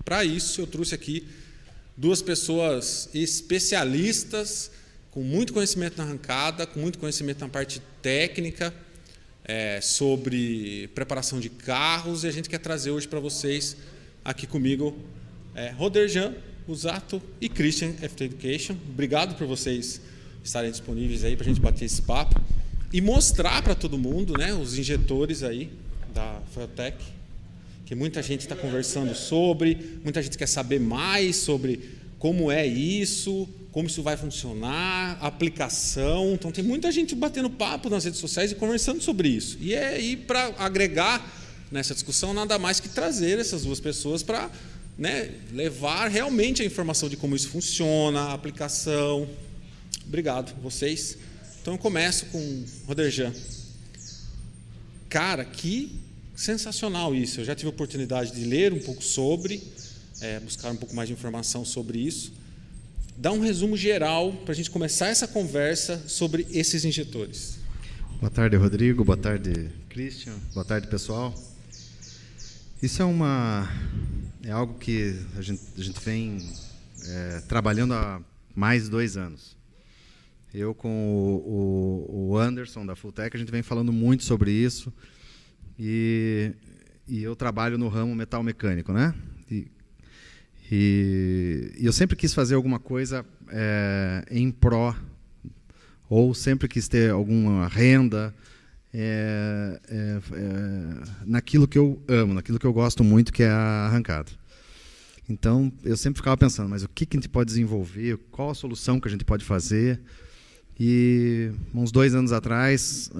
Para isso, eu trouxe aqui duas pessoas especialistas, com muito conhecimento na arrancada, com muito conhecimento na parte técnica, sobre preparação de carros, e a gente quer trazer hoje para vocês, aqui comigo, Roderjan Usato e Christian FT Education. Obrigado por vocês estarem disponíveis aí para a gente bater esse papo e mostrar para todo mundo, né, os injetores aí da Foiltec, que muita gente está conversando sobre, muita gente quer saber mais sobre como é isso, como isso vai funcionar, a aplicação. Então tem muita gente batendo papo nas redes sociais e conversando sobre isso. E aí, para agregar nessa discussão, nada mais que trazer essas duas pessoas para, né, levar realmente a informação de como isso funciona, a aplicação. Obrigado, vocês. Então eu começo com o Roderjan. Cara, que sensacional isso. Eu já tive a oportunidade de ler um pouco sobre, buscar um pouco mais de informação sobre isso. Dá um resumo geral para a gente começar essa conversa sobre esses injetores. Boa tarde, Rodrigo. Boa tarde, Christian. Boa tarde, pessoal. Isso é algo que a gente vem trabalhando há mais de 2 anos. Eu com o Anderson da Foiltec, a gente vem falando muito sobre isso, e eu trabalho no ramo metal mecânico, né? E eu sempre quis fazer alguma coisa em pró, ou sempre quis ter alguma renda naquilo que eu amo, naquilo que eu gosto muito, que é a arrancada. Então, eu sempre ficava pensando, mas o que a gente pode desenvolver, qual a solução que a gente pode fazer. E uns 2 anos atrás,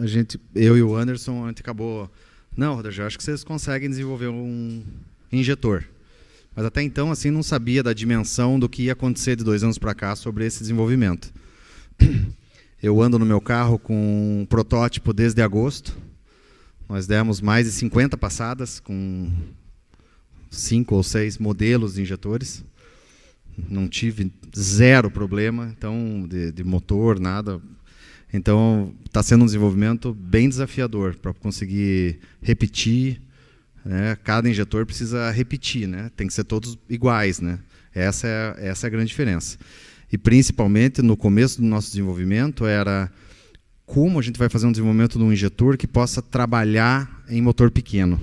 eu e o Anderson, a gente acabou... Não, Rodrigo, acho que vocês conseguem desenvolver um injetor. Mas até então, assim, não sabia da dimensão do que ia acontecer de 2 anos para cá sobre esse desenvolvimento. Eu ando no meu carro com um protótipo desde agosto. Nós demos mais de 50 passadas com 5 ou 6 modelos de injetores. Não tive zero problema, então, de motor, nada. Então, está sendo um desenvolvimento bem desafiador para conseguir repetir, né? Cada injetor precisa repetir, né? Tem que ser todos iguais, né? Essa é a grande diferença. E, principalmente, no começo do nosso desenvolvimento, era como a gente vai fazer um desenvolvimento de um injetor que possa trabalhar em motor pequeno,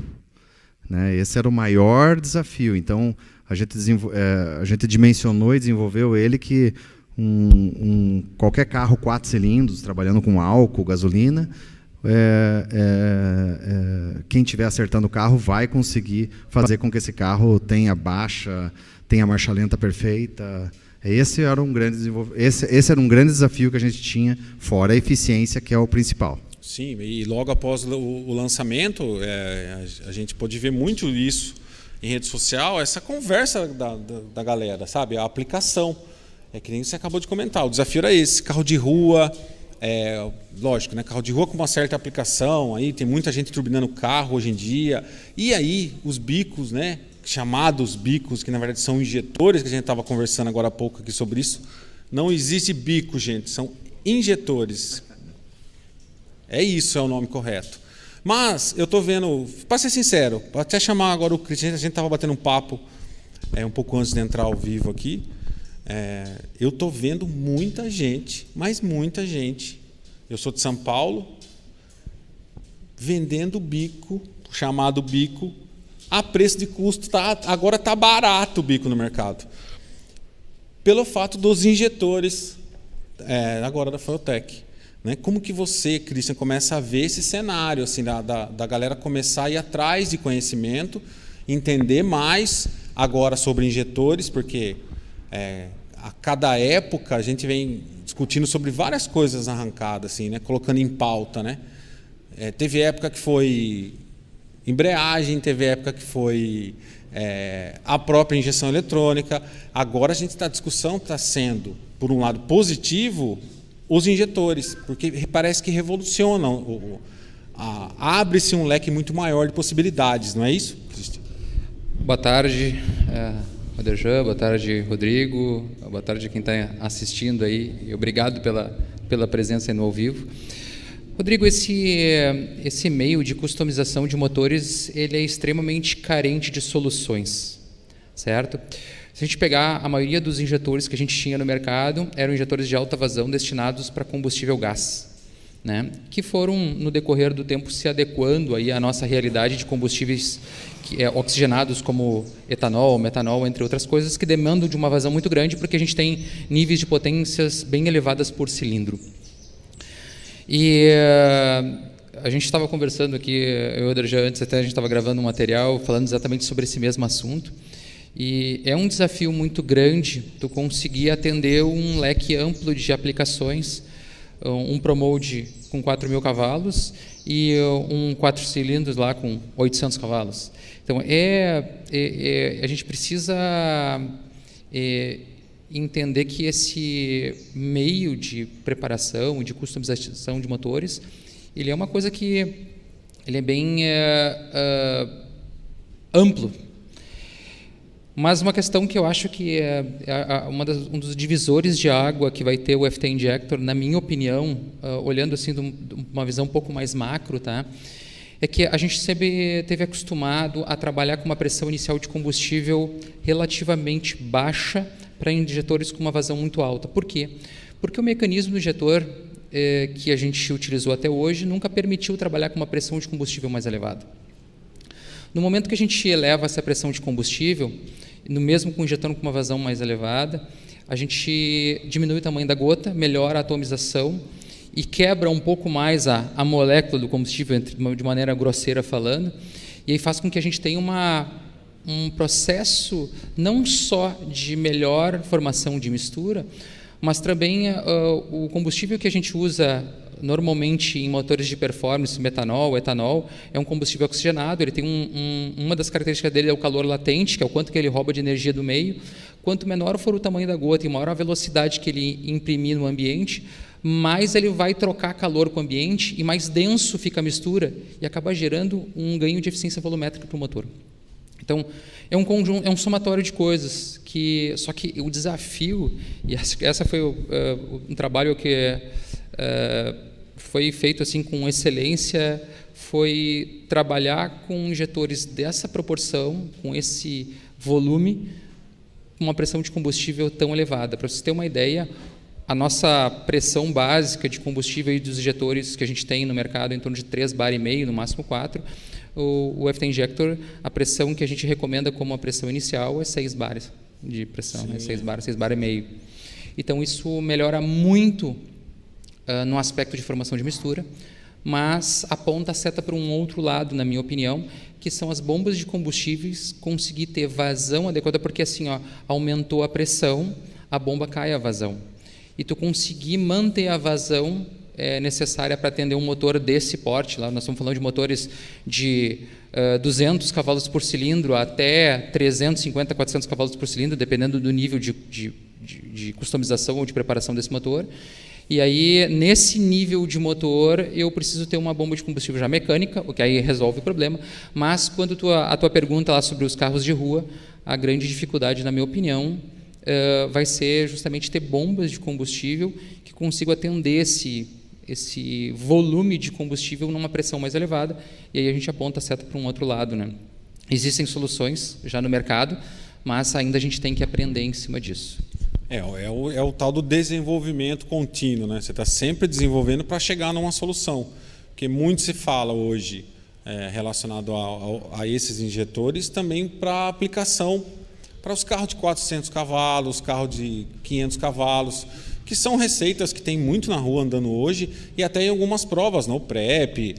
né? Esse era o maior desafio. Então, a gente dimensionou e desenvolveu ele que qualquer carro 4 cilindros, trabalhando com álcool, gasolina, quem estiver acertando o carro vai conseguir fazer com que esse carro tenha marcha lenta perfeita. Esse era um grande desafio que a gente tinha, fora a eficiência, que é o principal. Sim, e logo após o lançamento, a gente pôde ver muito isso em rede social, essa conversa da galera, sabe? A aplicação. Que nem você acabou de comentar, o desafio era esse, carro de rua, lógico, né? Carro de rua com uma certa aplicação, aí tem muita gente turbinando carro hoje em dia, e aí os bicos, né? Chamados bicos, que na verdade são injetores, que a gente estava conversando agora há pouco aqui sobre isso. Não existe bico, gente, são injetores. Isso é o nome correto. Mas eu estou vendo, para ser sincero, para até chamar agora o Cristian, a gente estava batendo um papo um pouco antes de entrar ao vivo aqui. Eu estou vendo muita gente, mas muita gente. Eu sou de São Paulo, vendendo bico, chamado bico, a preço de custo. Agora está barato o bico no mercado. Pelo fato dos injetores, agora da Foiltec. Né? Como que você, Christian, começa a ver esse cenário assim, da galera começar a ir atrás de conhecimento, entender mais agora sobre injetores, porque a cada época a gente vem discutindo sobre várias coisas na arrancada, assim, né? Colocando em pauta. Né? Teve época que foi embreagem, teve época que foi a própria injeção eletrônica. Agora a discussão está sendo, por um lado positivo, os injetores, porque parece que revolucionam, abre-se um leque muito maior de possibilidades, não é isso, Cristian? Boa tarde, Roderjan, boa tarde, Rodrigo, boa tarde a quem está assistindo aí, e obrigado pela presença aí no ao vivo. Rodrigo, esse meio de customização de motores, ele é extremamente carente de soluções. certo? Se a gente pegar a maioria dos injetores que a gente tinha no mercado, eram injetores de alta vazão destinados para combustível gás, né? Que foram, no decorrer do tempo, se adequando aí à nossa realidade de combustíveis oxigenados como etanol, metanol, entre outras coisas, que demandam de uma vazão muito grande, porque a gente tem níveis de potências bem elevadas por cilindro. E a gente estava conversando aqui, eu e o Aderjan, antes até a gente estava gravando um material falando exatamente sobre esse mesmo assunto, e é um desafio muito grande tu conseguir atender um leque amplo de aplicações, um ProMold com 4.000 cavalos e um 4 cilindros lá com 800 cavalos. Então, a gente precisa entender que esse meio de preparação e de customização de motores, ele é uma coisa que ele é bem amplo. Mas uma questão que eu acho que é um dos divisores de água que vai ter o FT Injector, na minha opinião, olhando assim de uma visão um pouco mais macro, tá? É que a gente sempre esteve acostumado a trabalhar com uma pressão inicial de combustível relativamente baixa para injetores com uma vazão muito alta. Por quê? Porque o mecanismo do injetor que a gente utilizou até hoje nunca permitiu trabalhar com uma pressão de combustível mais elevada. No momento que a gente eleva essa pressão de combustível, no mesmo com injetando com uma vazão mais elevada, a gente diminui o tamanho da gota, melhora a atomização e quebra um pouco mais a molécula do combustível, de maneira grosseira falando, e aí faz com que a gente tenha um processo não só de melhor formação de mistura, mas também o combustível que a gente usa normalmente em motores de performance, metanol, etanol, é um combustível oxigenado, ele tem uma das características dele é o calor latente, que é o quanto que ele rouba de energia do meio. Quanto menor for o tamanho da gota e maior a velocidade que ele imprimir no ambiente, mais ele vai trocar calor com o ambiente e mais denso fica a mistura e acaba gerando um ganho de eficiência volumétrica para o motor. Então, é um conjunto, é um somatório de coisas só que o desafio, e essa foi um trabalho que foi feito assim com excelência, foi trabalhar com injetores dessa proporção, com esse volume, com uma pressão de combustível tão elevada. Para vocês terem uma ideia, a nossa pressão básica de combustível e dos injetores que a gente tem no mercado é em torno de 3,5 bar, no máximo 4. O FT Injector, a pressão que a gente recomenda como a pressão inicial é 6 bares de pressão, né? 6 bar e meio. Então, isso melhora muito no aspecto de formação de mistura, mas aponta a seta para um outro lado, na minha opinião, que são as bombas de combustíveis conseguir ter vazão adequada, porque assim, aumentou a pressão, a bomba cai a vazão. E tu conseguir manter a vazão necessária para atender um motor desse porte, lá nós estamos falando de motores de 200 cavalos por cilindro até 350, 400 cavalos por cilindro, dependendo do nível de customização ou de preparação desse motor. E aí, nesse nível de motor, eu preciso ter uma bomba de combustível já mecânica, o que aí resolve o problema. Mas, quando a tua pergunta lá sobre os carros de rua, a grande dificuldade, na minha opinião, vai ser justamente ter bombas de combustível que consigam atender esse volume de combustível numa pressão mais elevada, e aí a gente aponta a seta para um outro lado, né? Existem soluções já no mercado, mas ainda a gente tem que aprender em cima disso. É o tal do desenvolvimento contínuo, né? Você está sempre desenvolvendo para chegar numa solução. Porque muito se fala hoje relacionado a esses injetores também para aplicação para os carros de 400 cavalos, carros de 500 cavalos, que são receitas que tem muito na rua andando hoje, e até em algumas provas, no PrEP,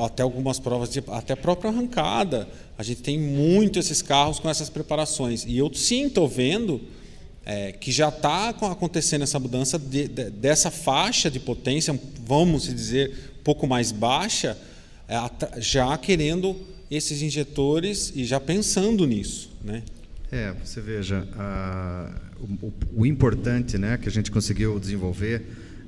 até algumas provas, até a própria arrancada. A gente tem muito esses carros com essas preparações. E eu sim estou vendo que já está acontecendo essa mudança dessa faixa de potência, vamos dizer, um pouco mais baixa, já querendo esses injetores e já pensando nisso, né? Você veja, o importante, né, que a gente conseguiu desenvolver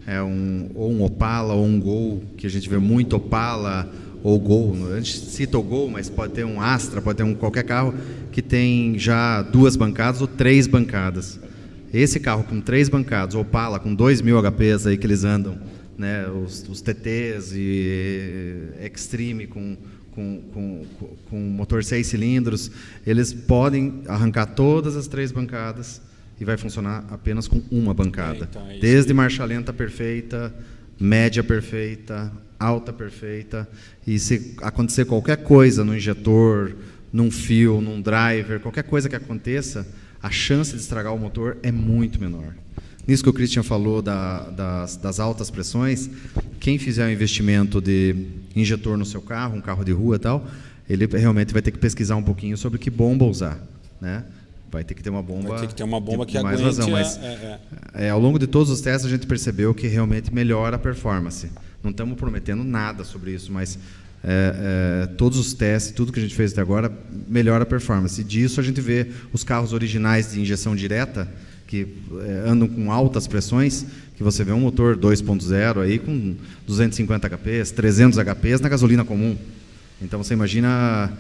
é ou um Opala ou um Gol, que a gente vê muito Opala ou Gol. A gente cita o Gol, mas pode ter um Astra, pode ter qualquer carro que tem já 2 bancadas ou 3 bancadas. Esse carro com 3 bancadas, Opala com 2.000 HPs aí que eles andam, né, os TTs e Extreme com com motor 6 cilindros, eles podem arrancar todas as 3 bancadas e vai funcionar apenas com uma bancada. Então é isso. Desde marcha lenta perfeita, média perfeita, alta perfeita. E se acontecer qualquer coisa no injetor, num fio, num driver, qualquer coisa que aconteça, a chance de estragar o motor é muito menor. Nisso que o Christian falou das altas pressões, quem fizer um investimento de injetor no seu carro, um carro de rua e tal, ele realmente vai ter que pesquisar um pouquinho sobre que bomba usar, né? Vai ter que ter uma bomba. Vai ter que ter uma bomba que mais aguente. vazão, mas ao longo de todos os testes a gente percebeu que realmente melhora a performance. Não estamos prometendo nada sobre isso, mas todos os testes, tudo que a gente fez até agora, melhora a performance. E disso a gente vê os carros originais de injeção direta, que andam com altas pressões, que você vê um motor 2.0 aí com 250 HPs, 300 HPs na gasolina comum. Então você imagina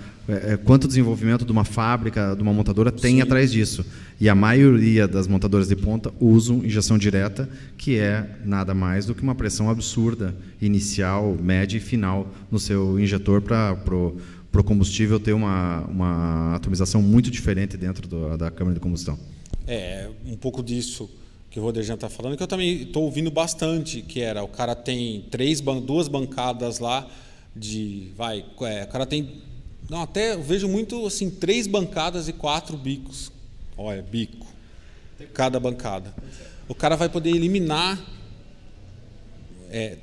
quanto desenvolvimento de uma fábrica, de uma montadora tem atrás disso. E a maioria das montadoras de ponta usam injeção direta, que é nada mais do que uma pressão absurda, inicial, média e final no seu injetor para o combustível ter uma atomização muito diferente dentro da câmara de combustão. Um pouco disso que o Roderjan está falando, que eu também estou ouvindo bastante, que o cara tem 2 bancadas lá, o cara tem, até eu vejo muito assim, 3 bancadas e 4 bicos. Olha, bico, cada bancada. O cara vai poder eliminar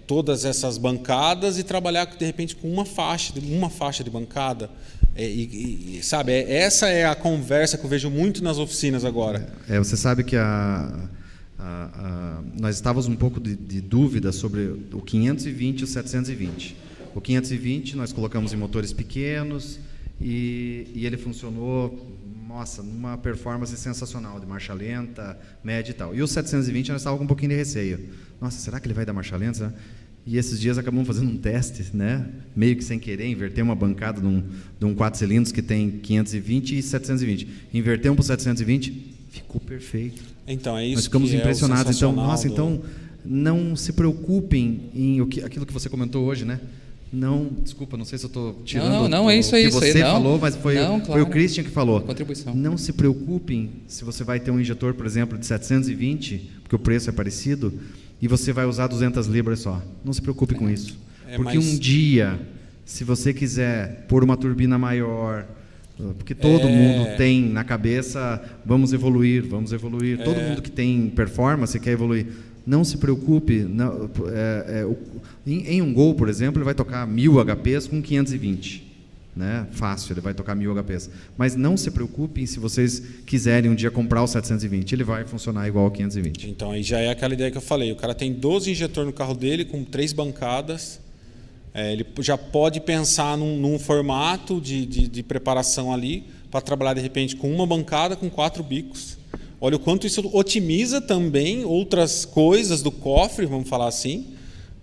todas essas bancadas e trabalhar de repente com uma faixa de bancada. Sabe, essa é a conversa que eu vejo muito nas oficinas agora. Você sabe que nós estávamos um pouco de dúvida sobre o 520 e o 720. O 520 nós colocamos em motores pequenos e ele funcionou, numa performance sensacional, de marcha lenta, média e tal. E o 720 nós estávamos com um pouquinho de receio. Será que ele vai dar marcha lenta? E esses dias acabamos fazendo um teste, né? Meio que sem querer, inverter uma bancada de um 4 cilindros que tem 520 e 720. Invertemos para o 720, ficou perfeito. Então, é isso. Nós ficamos impressionados. Então, não se preocupem em aquilo que você comentou hoje, né? Desculpa, não sei se eu estou tirando é isso aí, o que você falou, mas foi o Christian que falou. Contribuição. Não se preocupem se você vai ter um injetor, por exemplo, de 720, porque o preço é parecido, e você vai usar 200 libras só. Não se preocupe com isso. Porque um dia, se você quiser pôr uma turbina maior, porque todo mundo tem na cabeça, vamos evoluir. Todo mundo que tem performance quer evoluir. Não se preocupe. Em um Gol, por exemplo, ele vai tocar 1000 HPs com 520. Né? Fácil, ele vai tocar 1000 HPs. Mas não se preocupem se vocês quiserem um dia comprar o 720. Ele vai funcionar igual ao 520. Então, aí já é aquela ideia que eu falei. O cara tem 12 injetores no carro dele, com 3 bancadas. Ele já pode pensar num formato de preparação ali, para trabalhar, de repente, com uma bancada, com 4 bicos. Olha o quanto isso otimiza também outras coisas do cofre, vamos falar assim,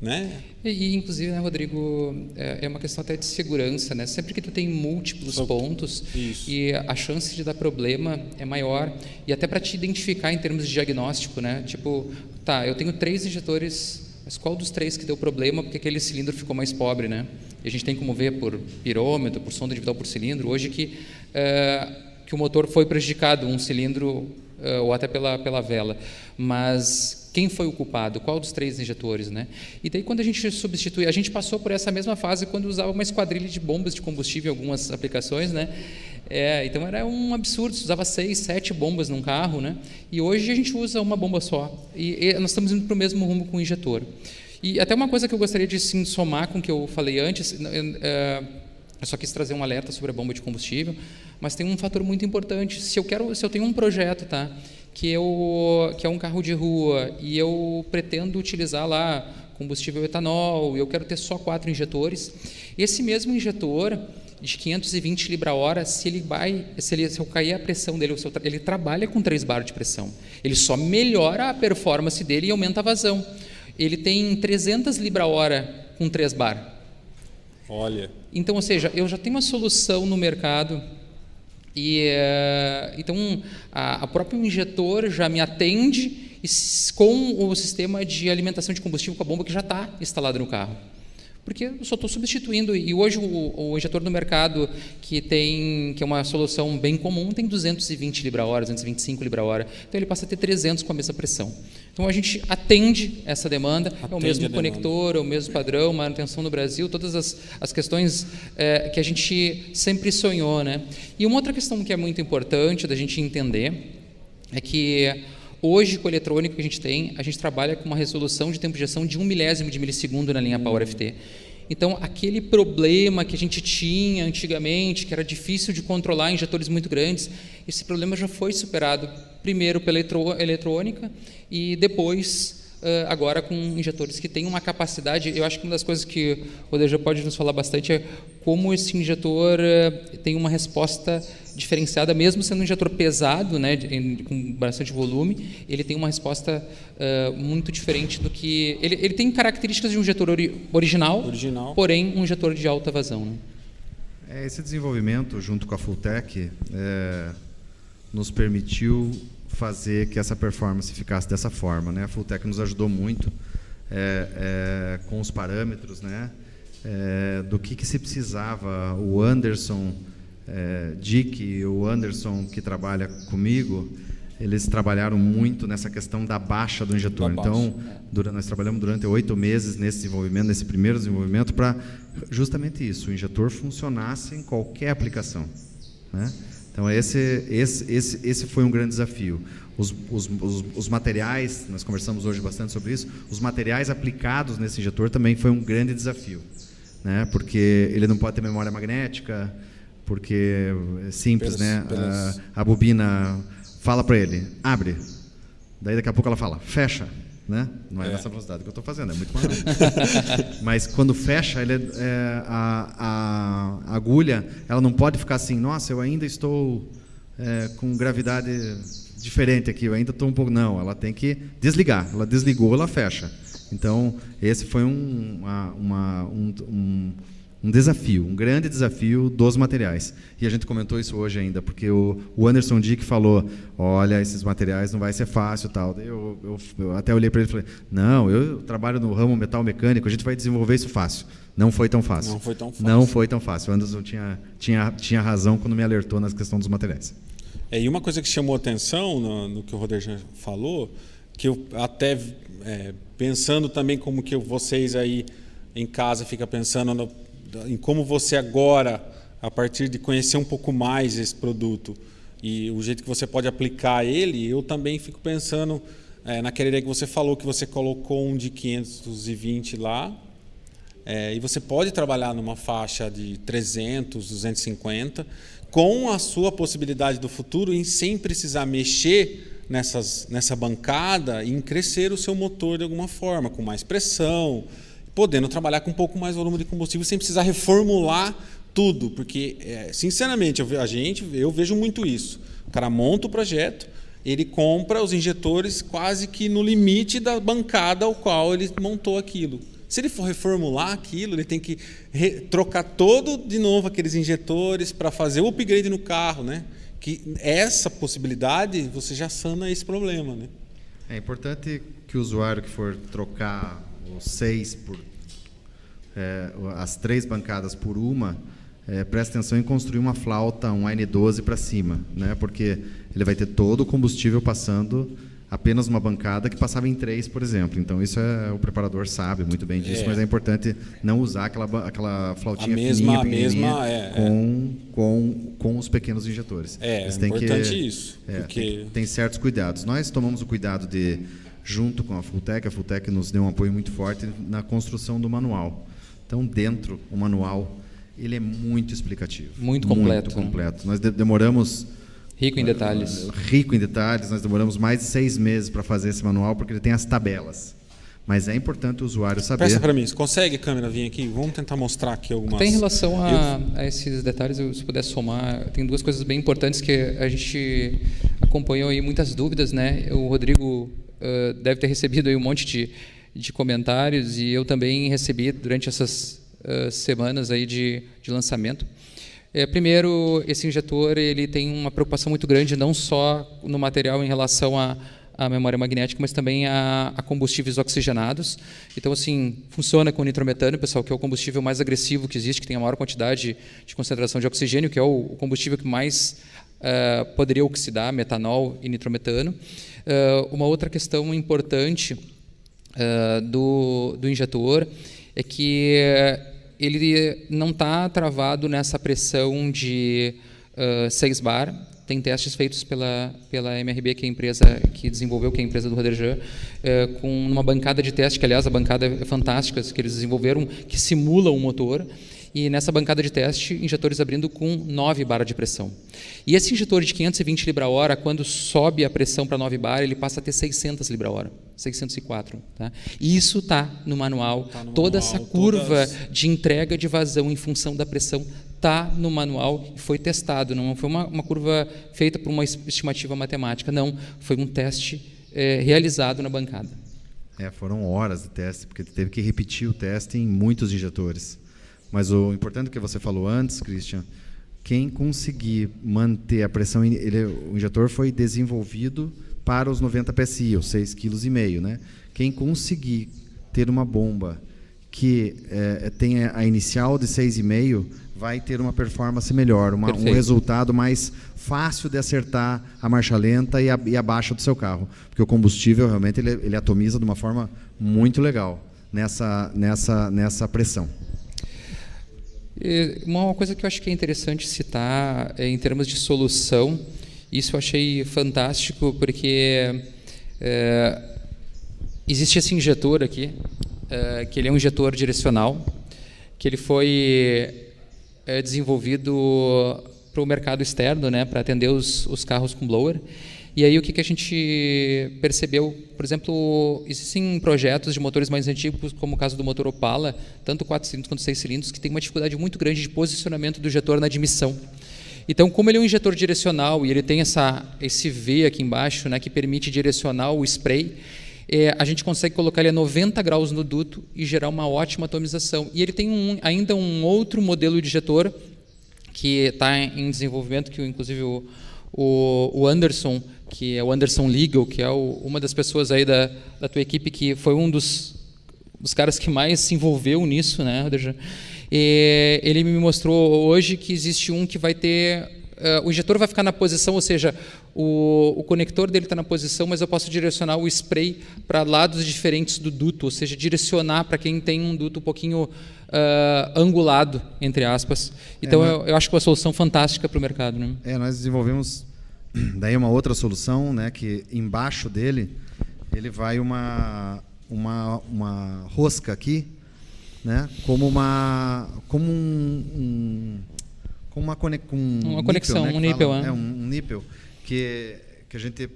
né? E inclusive, né, Rodrigo, é uma questão até de segurança, né? Sempre que tu tem múltiplos pontos e a chance de dar problema é maior, e até para te identificar em termos de diagnóstico, né? Tipo, eu tenho 3 injetores, mas qual dos 3 que deu problema porque aquele cilindro ficou mais pobre, né? E a gente tem como ver por pirômetro, por sonda individual por cilindro, hoje que o motor foi prejudicado, um cilindro ou até pela vela, mas quem foi o culpado? Qual dos 3 injetores, né? E daí quando a gente substitui, a gente passou por essa mesma fase quando usava uma esquadrilha de bombas de combustível em algumas aplicações, né? Então era um absurdo, se usava 6, 7 bombas num carro, né? E hoje a gente usa uma bomba só, e nós estamos indo para o mesmo rumo com o injetor. E até uma coisa que eu gostaria de somar com o que eu falei antes, eu só quis trazer um alerta sobre a bomba de combustível, mas tem um fator muito importante. Se eu tenho um projeto, que é um carro de rua, e eu pretendo utilizar lá combustível etanol, e eu quero ter só 4 injetores, esse mesmo injetor de 520 libra-hora, se eu cair a pressão dele, ele trabalha com 3 bar de pressão. Ele só melhora a performance dele e aumenta a vazão. Ele tem 300 libra-hora com 3 bar. Olha. Então, ou seja, eu já tenho uma solução no mercado e então a próprio injetor já me atende com o sistema de alimentação de combustível com a bomba que já está instalado no carro. porque eu só estou substituindo. E hoje o injetor no mercado que é uma solução bem comum tem 220 libra-hora, 225 libra-hora. Então ele passa a ter 300 com a mesma pressão. Então a gente atende essa demanda, é o mesmo conector, é o mesmo padrão, manutenção no Brasil, todas as questões que a gente sempre sonhou, né? E uma outra questão que é muito importante da gente entender é que hoje, com o eletrônico que a gente trabalha com uma resolução de tempo de gestão de 1/1000 de milissegundo na linha Power FT. Então, aquele problema que a gente tinha antigamente, que era difícil de controlar injetores muito grandes, esse problema já foi superado, primeiro pela eletrônica e depois, agora com injetores que têm uma capacidade. Eu acho que uma das coisas que o Oderjan pode nos falar bastante é como esse injetor tem uma resposta diferenciada, mesmo sendo um injetor pesado, né, com bastante volume, ele tem uma resposta muito diferente do que... Ele tem características de um injetor original, porém um injetor de alta vazão. Né? Esse desenvolvimento, junto com a Fulltech, nos permitiu fazer que essa performance ficasse dessa forma, né? A Fulltech nos ajudou muito com os parâmetros, né? Do que se precisava. O Anderson Dick e o Anderson, que trabalha comigo, eles trabalharam muito nessa questão da baixa do injetor. Então, nós trabalhamos durante 8 meses nesse desenvolvimento, nesse primeiro desenvolvimento, para justamente isso, o injetor funcionasse em qualquer aplicação, né? Então, esse foi um grande desafio. Os materiais, nós conversamos hoje bastante sobre isso, os materiais aplicados nesse injetor também foi um grande desafio, né? Porque ele não pode ter memória magnética, porque é simples, né? A bobina fala para ele, abre, daí daqui a pouco ela fala, fecha, né? Não é nessa velocidade que eu estou fazendo, é muito mais rápido. Mas quando fecha, a agulha, ela não pode ficar assim, nossa, eu ainda estou com gravidade diferente aqui, eu ainda estou um pouco... Não, ela tem que desligar. Ela desligou, ela fecha. Então, esse foi um desafio, um grande desafio dos materiais. E a gente comentou isso hoje ainda, porque o Anderson Dick falou, olha, esses materiais não vai ser fácil, tal. Eu até olhei para ele e falei, não, eu trabalho no ramo metal mecânico, a gente vai desenvolver isso fácil. Não foi tão fácil. Não foi tão fácil. O Anderson tinha razão quando me alertou na questão dos materiais. E uma coisa que chamou atenção no que o Oderjan falou, que eu até pensando também como que vocês aí em casa ficam pensando em como você agora, a partir de conhecer um pouco mais esse produto e o jeito que você pode aplicar ele, eu também fico pensando naquela ideia que você falou, que você colocou um de 520 lá, e você pode trabalhar numa faixa de 300, 250, com a sua possibilidade do futuro em sem precisar mexer nessa bancada e em crescer o seu motor de alguma forma, com mais pressão, podendo trabalhar com um pouco mais volume de combustível sem precisar reformular tudo, porque, sinceramente, eu vejo muito isso. O cara monta o projeto, ele compra os injetores quase que no limite da bancada ao qual ele montou aquilo. Se ele for reformular aquilo, ele tem que trocar todo de novo aqueles injetores para fazer o upgrade no carro, né? Que essa possibilidade, você já sana esse problema, né? É importante que o usuário que for trocar as 3 bancadas por uma, preste atenção em construir uma flauta, um N12 para cima, né? Porque ele vai ter todo o combustível passando apenas uma bancada que passava em 3, por exemplo. Então, isso o preparador sabe muito bem disso, mas é importante não usar aquela flautinha pequenininha com os pequenos injetores. É importante isso. Porque tem certos cuidados. Nós tomamos o cuidado de, junto com a Fulltech nos deu um apoio muito forte na construção do manual. Então, dentro, o manual, ele é muito explicativo. Muito completo. Muito completo. Nós demoramos... Rico em detalhes. Rico em detalhes. Nós demoramos mais de 6 meses para fazer esse manual, porque ele tem as tabelas. Mas é importante o usuário saber... Peça para mim, você consegue, câmera, vir aqui? Vamos tentar mostrar aqui algumas... Tem em relação a esses detalhes, se puder somar, tem 2 coisas bem importantes que a gente acompanhou aí, muitas dúvidas, né? O Rodrigo deve ter recebido aí um monte de comentários e eu também recebi durante essas semanas aí de lançamento. Primeiro, esse injetor ele tem uma preocupação muito grande, não só no material em relação a memória magnética, mas também a combustíveis oxigenados. Então, assim, funciona com nitrometano, pessoal, que é o combustível mais agressivo que existe, que tem a maior quantidade de concentração de oxigênio, que é o combustível que mais poderia oxidar metanol e nitrometano. Uma outra questão importante do injetor é que ele não está travado nessa pressão de 6 bar. Tem testes feitos pela MRB, que é a empresa que desenvolveu, que é a empresa do Roderjan, com uma bancada de teste, que, aliás, a bancada é fantástica, que eles desenvolveram, que simula um motor. E nessa bancada de teste, injetores abrindo com 9 bar de pressão. E esse injetor de 520 libra-hora, quando sobe a pressão para 9 bar, ele passa a ter 600 libra-hora, 604. Tá? E isso está no manual. Toda essa curva de entrega de vazão em função da pressão está no manual e foi testado. Não foi uma curva feita por uma estimativa matemática, não. Foi um teste realizado na bancada. Foram horas de teste, porque teve que repetir o teste em muitos injetores. Mas o importante que você falou antes, Christian, quem conseguir manter a pressão, o injetor foi desenvolvido para os 90 PSI, os 6,5 kg, né? Quem conseguir ter uma bomba que tenha a inicial de 6,5, vai ter uma performance melhor, um resultado mais fácil de acertar a marcha lenta e a baixa do seu carro, porque o combustível realmente ele atomiza de uma forma muito legal nessa pressão. Uma coisa que eu acho que é interessante citar em termos de solução, isso eu achei fantástico, porque existe esse injetor aqui, que ele é um injetor direcional, que ele foi desenvolvido para o mercado externo, né, para atender os carros com blower. E aí o que a gente percebeu? Por exemplo, existem projetos de motores mais antigos, como o caso do motor Opala, tanto 4 cilindros quanto 6 cilindros, que tem uma dificuldade muito grande de posicionamento do injetor na admissão. Então, como ele é um injetor direcional e ele tem esse V aqui embaixo, né, que permite direcionar o spray, a gente consegue colocar ele a 90 graus no duto e gerar uma ótima atomização. E ele tem ainda um outro modelo de injetor que está em desenvolvimento, que inclusive o Anderson, que é o Anderson Legal, que é uma das pessoas aí da tua equipe, que foi um dos caras que mais se envolveu nisso, né, Roderjan? E ele me mostrou hoje que existe um que vai ter... o injetor vai ficar na posição, ou seja, o conector dele está na posição, mas eu posso direcionar o spray para lados diferentes do duto, ou seja, direcionar para quem tem um duto um pouquinho angulado, entre aspas. Então, eu acho que é uma solução fantástica para o mercado. Né? Nós desenvolvemos daí uma outra solução, né, que embaixo dele ele vai uma rosca aqui, né, como uma conexão, né, um nípel. Um nípel que a gente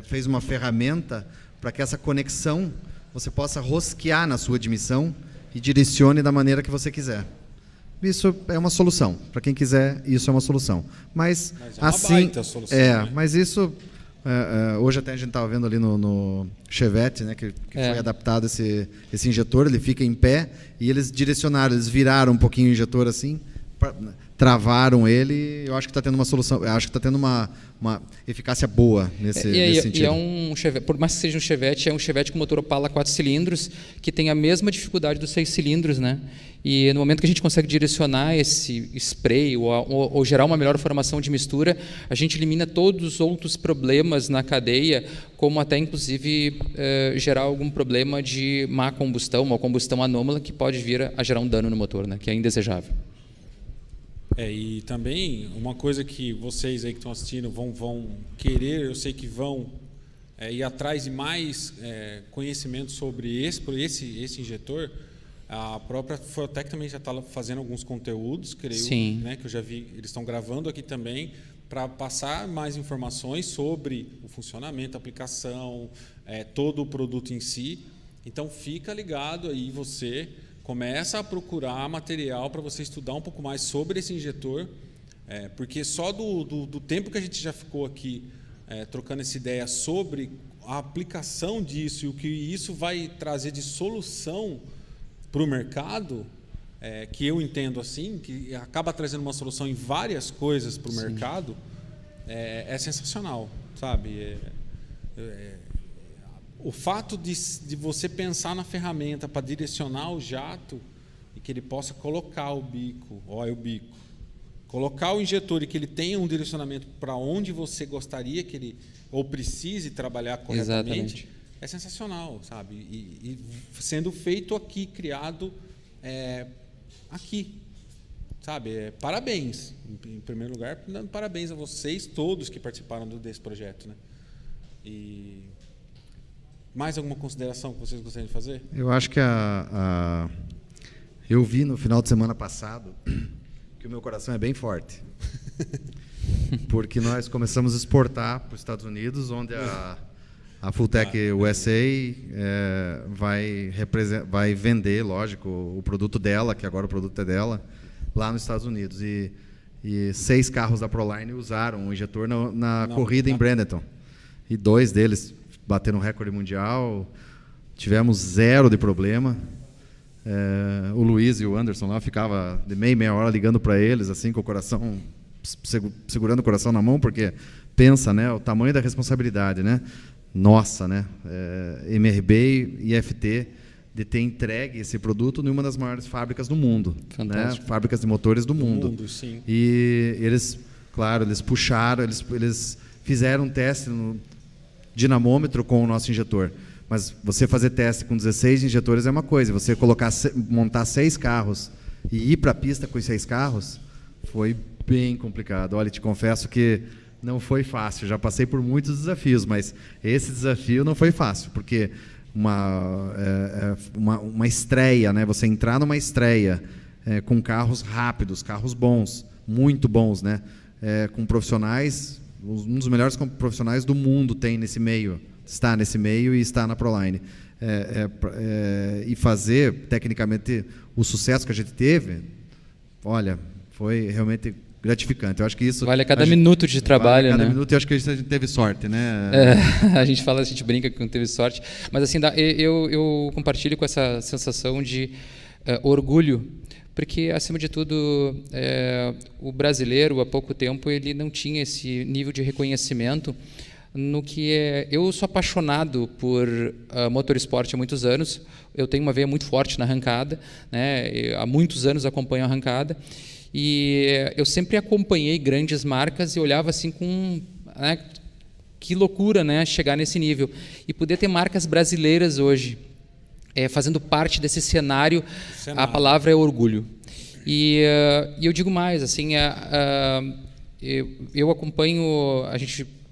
fez uma ferramenta para que essa conexão você possa rosquear na sua admissão e direcione da maneira que você quiser. Isso é uma solução. Para quem quiser, isso é uma solução. Mas é uma baita solução, né? Mas isso... hoje até a gente estava vendo ali no Chevette, né, que foi adaptado esse injetor, ele fica em pé e eles direcionaram, eles viraram um pouquinho o injetor assim, travaram ele. Eu acho que está tendo uma solução, eu acho que está tendo uma eficácia boa nesse sentido. E é um Chevette, por mais que seja um Chevette, é um Chevette com motor Opala 4 cilindros, que tem a mesma dificuldade dos 6 cilindros, né? E no momento que a gente consegue direcionar esse spray ou gerar uma melhor formação de mistura, a gente elimina todos os outros problemas na cadeia, como até, inclusive, gerar algum problema de má combustão, uma combustão anômala, que pode vir a gerar um dano no motor, né, que é indesejável. E também, uma coisa que vocês aí que estão assistindo vão querer, eu sei que vão ir atrás de mais conhecimento sobre esse injetor. A própria Fueltech também já está fazendo alguns conteúdos, creio, Sim. Né, que eu já vi, eles estão gravando aqui também, para passar mais informações sobre o funcionamento, a aplicação, todo o produto em si. Então, fica ligado aí, você começa a procurar material para você estudar um pouco mais sobre esse injetor, porque só do tempo que a gente já ficou aqui trocando essa ideia sobre a aplicação disso e o que isso vai trazer de solução para o mercado, que eu entendo assim, que acaba trazendo uma solução em várias coisas para o mercado, é sensacional, sabe? O fato de você pensar na ferramenta para direcionar o jato e que ele possa colocar o bico, colocar o injetor e que ele tenha um direcionamento para onde você gostaria que ele ou precise trabalhar corretamente, Exatamente. é sensacional, sabe? E sendo feito aqui, criado aqui, sabe? Parabéns, em primeiro lugar, dando parabéns a vocês todos que participaram desse projeto, né? E mais alguma consideração que vocês gostariam de fazer? Eu acho que eu vi no final de semana passado que o meu coração é bem forte. Porque nós começamos a exportar para os Estados Unidos, onde a Fulltech USA vai vender, lógico, o produto dela, que agora o produto é dela, lá nos Estados Unidos. E 6 carros da Proline usaram o injetor na corrida em Bradenton. E 2 deles bateram recorde mundial, tivemos 0 de problema. O Luiz e o Anderson lá ficava de meia hora ligando para eles, assim, com o coração, segurando o coração na mão, porque pensa, né, o tamanho da responsabilidade, né? Nossa, né? MRB e FT de ter entregue esse produto em uma das maiores fábricas do mundo, né? Fábricas de motores do mundo. Sim. E eles, claro, eles puxaram, eles fizeram um teste no dinamômetro com o nosso injetor. Mas você fazer teste com 16 injetores é uma coisa, você montar 6 carros e ir para a pista com os 6 carros foi bem complicado. Olha, te confesso que não foi fácil, já passei por muitos desafios, mas esse desafio não foi fácil, porque uma estreia, né? Você entrar numa estreia com carros rápidos, carros bons, muito bons, né? Com profissionais, um dos melhores profissionais do mundo tem nesse meio, está nesse meio e está na Proline. E fazer, tecnicamente, o sucesso que a gente teve, olha, foi realmente gratificante. Eu acho que isso... Vale cada minuto de trabalho, vale cada né? minuto, e acho que a gente teve sorte, né? A gente brinca que não teve sorte, mas assim, eu compartilho com essa sensação de orgulho, porque, acima de tudo, o brasileiro, há pouco tempo, ele não tinha esse nível de reconhecimento no que eu sou apaixonado por motorsport há muitos anos. Eu tenho uma veia muito forte na arrancada, né? Há muitos anos acompanho a arrancada, e eu sempre acompanhei grandes marcas e olhava assim com... que loucura, né? Chegar nesse nível. E poder ter marcas brasileiras hoje fazendo parte desse cenário, a palavra é orgulho. E eu digo mais, assim, eu acompanho,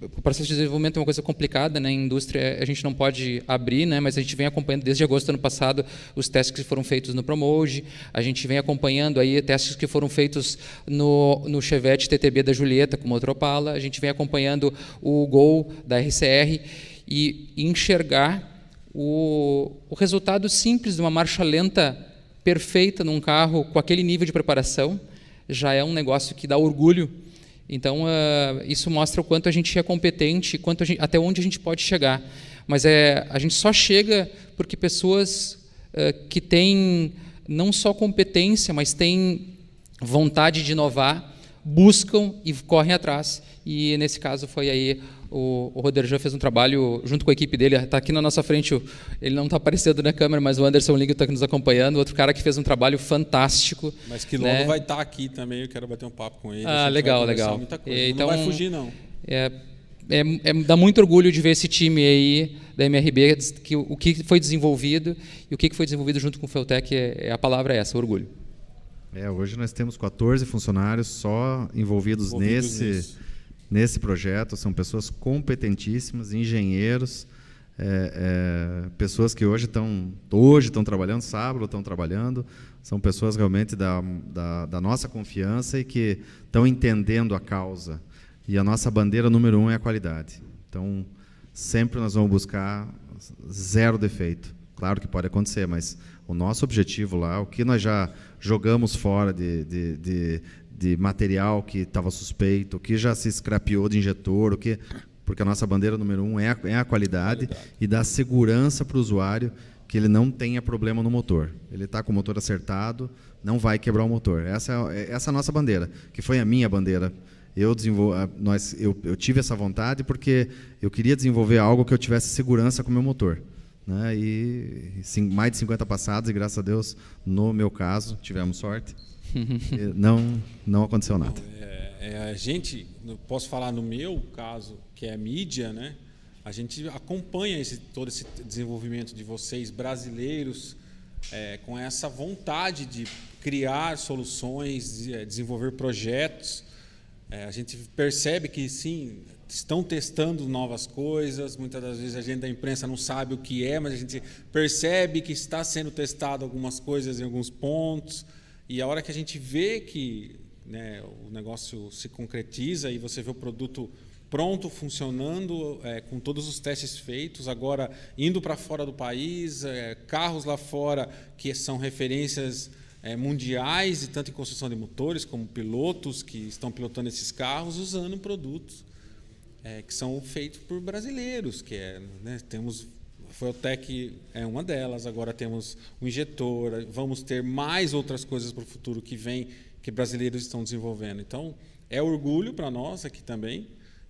o processo de desenvolvimento é uma coisa complicada, né? Em indústria a gente não pode abrir, né? Mas a gente vem acompanhando desde agosto do ano passado os testes que foram feitos no Promode, a gente vem acompanhando aí testes que foram feitos no Chevette TTB da Julieta com motor Opala, a gente vem acompanhando o Gol da RCR e enxergar o resultado simples de uma marcha lenta perfeita num carro com aquele nível de preparação já é um negócio que dá orgulho. Então, isso mostra o quanto a gente é competente, até onde a gente pode chegar. Mas a gente só chega porque pessoas que têm não só competência, mas têm vontade de inovar, buscam e correm atrás. E, nesse caso, foi aí o Roderjan fez um trabalho junto com a equipe dele, está aqui na nossa frente, ele não está aparecendo na câmera, mas o Anderson Lingo está aqui nos acompanhando, outro cara que fez um trabalho fantástico. Mas que logo vai estar aqui também, eu quero bater um papo com ele. Legal. Muita coisa. Então, não vai fugir, não. Dá muito orgulho de ver esse time aí da MRB, o que foi desenvolvido, e o que foi desenvolvido junto com o Fulltech, a palavra é essa, orgulho. Hoje nós temos 14 funcionários só envolvidos nesse projeto. São pessoas competentíssimas, engenheiros, pessoas que hoje estão trabalhando, sábado estão trabalhando, são pessoas realmente da nossa confiança e que estão entendendo a causa. E a nossa bandeira número 1 é a qualidade. Então, sempre nós vamos buscar 0 defeito. Claro que pode acontecer, mas o nosso objetivo lá, o que nós já jogamos fora de material que estava suspeito, o que já se scrapeou de injetor, porque a nossa bandeira número 1 é a qualidade e dá segurança para o usuário que ele não tenha problema no motor. Ele está com o motor acertado, não vai quebrar o motor. Essa é a nossa bandeira, que foi a minha bandeira. eu tive essa vontade porque eu queria desenvolver algo que eu tivesse segurança com o meu motor, né? E mais de 50 passados, e graças a Deus, no meu caso, tivemos sorte, não aconteceu nada. A gente, posso falar no meu caso, que é a mídia, né? A gente acompanha todo esse desenvolvimento de vocês, brasileiros, com essa vontade de criar soluções, desenvolver projetos. A gente percebe que, sim, estão testando novas coisas. Muitas das vezes a gente da imprensa não sabe o que é, mas a gente percebe que está sendo testado algumas coisas em alguns pontos. E a hora que a gente vê que, né, o negócio se concretiza e você vê o produto pronto, funcionando, com todos os testes feitos, agora indo para fora do país, carros lá fora que são referências mundiais, e tanto em construção de motores, como pilotos que estão pilotando esses carros, usando produtos que são feitos por brasileiros, né, temos a Fueltec é uma delas, agora temos o injetor, vamos ter mais outras coisas para o futuro que vem, que brasileiros estão desenvolvendo. Então, é orgulho para nós aqui também,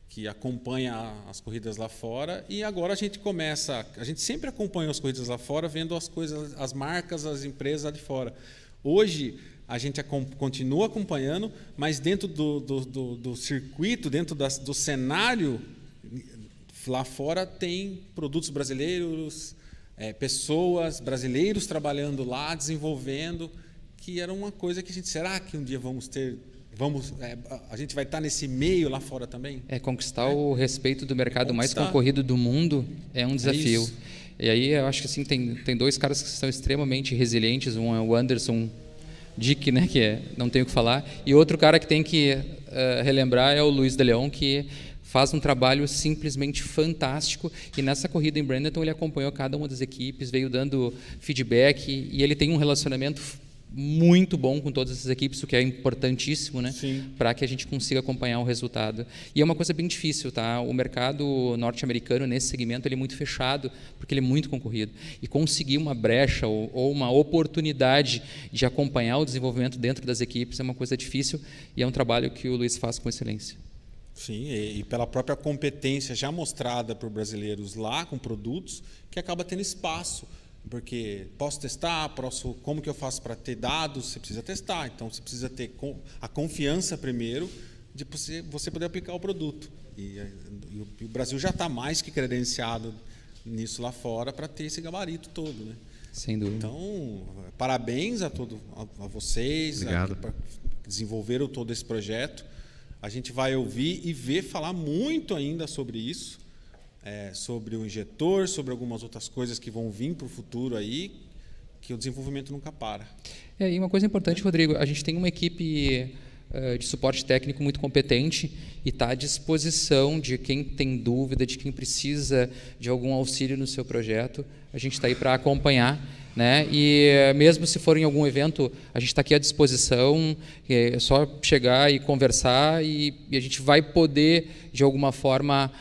que acompanha as corridas lá fora, e agora a gente sempre acompanha as corridas lá fora, vendo as coisas, as marcas, as empresas lá de fora. Hoje a gente continua acompanhando, mas dentro do circuito, dentro do cenário lá fora, tem produtos brasileiros, pessoas brasileiros trabalhando lá, desenvolvendo, que era uma coisa que será que um dia a gente vai estar nesse meio lá fora também? Conquistar o respeito do mercado mais concorrido do mundo é um desafio. E aí eu acho que assim, tem dois caras que são extremamente resilientes, um é o Anderson Dick, né, não tenho o que falar, e outro cara que tem que relembrar é o Luiz de Leon, que faz um trabalho simplesmente fantástico, e nessa corrida em Bradenton ele acompanhou cada uma das equipes, veio dando feedback, e ele tem um relacionamento muito bom com todas essas equipes, o que é importantíssimo, né, para que a gente consiga acompanhar o resultado. E é uma coisa bem difícil, tá? O mercado norte-americano nesse segmento ele é muito fechado, porque ele é muito concorrido. E conseguir uma brecha ou uma oportunidade de acompanhar o desenvolvimento dentro das equipes é uma coisa difícil, e é um trabalho que o Luiz faz com excelência. Sim, e pela própria competência já mostrada por brasileiros lá com produtos, que acaba tendo espaço. Porque posso testar, como que eu faço para ter dados? Você precisa testar, então você precisa ter a confiança primeiro de você poder aplicar o produto. E o Brasil já está mais que credenciado nisso lá fora para ter esse gabarito todo, né? Sem dúvida. Então, parabéns a vocês, que desenvolveram todo esse projeto. A gente vai ouvir e ver falar muito ainda sobre isso. Sobre o injetor, sobre algumas outras coisas que vão vir para o futuro aí, que o desenvolvimento nunca para. E uma coisa importante, Rodrigo, a gente tem uma equipe de suporte técnico muito competente e está à disposição de quem tem dúvida, de quem precisa de algum auxílio no seu projeto. A gente está aí para acompanhar, né? E mesmo se for em algum evento, a gente está aqui à disposição, é só chegar e conversar, e a gente vai poder, de alguma forma,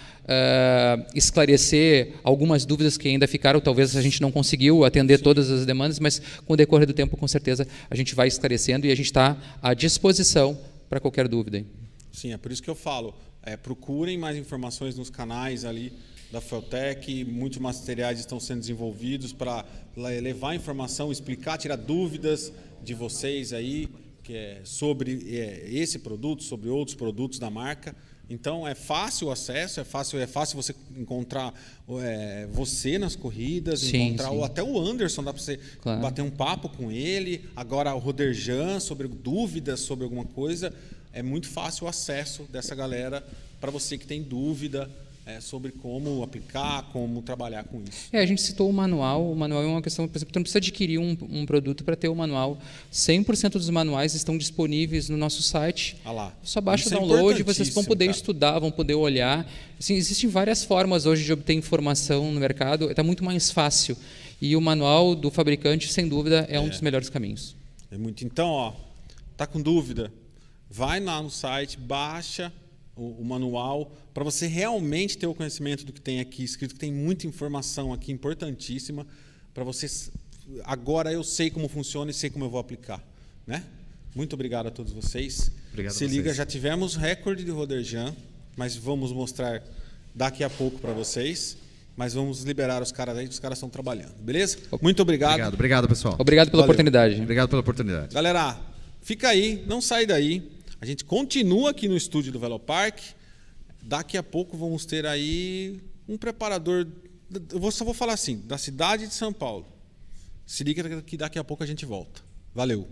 esclarecer algumas dúvidas que ainda ficaram. Talvez a gente não conseguiu atender todas as demandas, mas com o decorrer do tempo, com certeza, a gente vai esclarecendo, e a gente está à disposição para qualquer dúvida. Sim, é por isso que eu falo, procurem mais informações nos canais ali da Fueltec, muitos materiais estão sendo desenvolvidos para levar informação, explicar, tirar dúvidas de vocês aí, sobre esse produto, sobre outros produtos da marca. Então, é fácil o acesso, é fácil você encontrar você nas corridas, ou até o Anderson, dá para você bater um papo com ele. Agora, o Roderjan, sobre dúvidas sobre alguma coisa, é muito fácil o acesso dessa galera para você que tem dúvida sobre como aplicar, como trabalhar com isso. A gente citou o manual. O manual é uma questão, por exemplo, tu não precisa adquirir um produto para ter o manual. 100% dos manuais estão disponíveis no nosso site. Só baixa o download e vocês vão poder estudar, vão poder olhar. Assim, existem várias formas hoje de obter informação no mercado, está muito mais fácil. E o manual do fabricante, sem dúvida, é um dos melhores caminhos. Então, tá com dúvida? Vai lá no site, baixa o manual, para você realmente ter o conhecimento do que tem aqui escrito, que tem muita informação aqui importantíssima, para você... Agora eu sei como funciona e sei como eu vou aplicar, né? Muito obrigado a todos vocês. Obrigado a Se liga, vocês. já tivemos recorde de Roderjan, mas vamos mostrar daqui a pouco para vocês. Mas vamos liberar os caras aí, que os caras estão trabalhando. Beleza? Muito obrigado. Obrigado, pessoal. Obrigado pela Valeu. oportunidade. Obrigado pela oportunidade. Galera, fica aí, não sai daí. A gente continua aqui no estúdio do Velopark. Daqui a pouco vamos ter aí um preparador, só vou falar assim, da cidade de São Paulo. Se liga que daqui a pouco a gente volta. Valeu.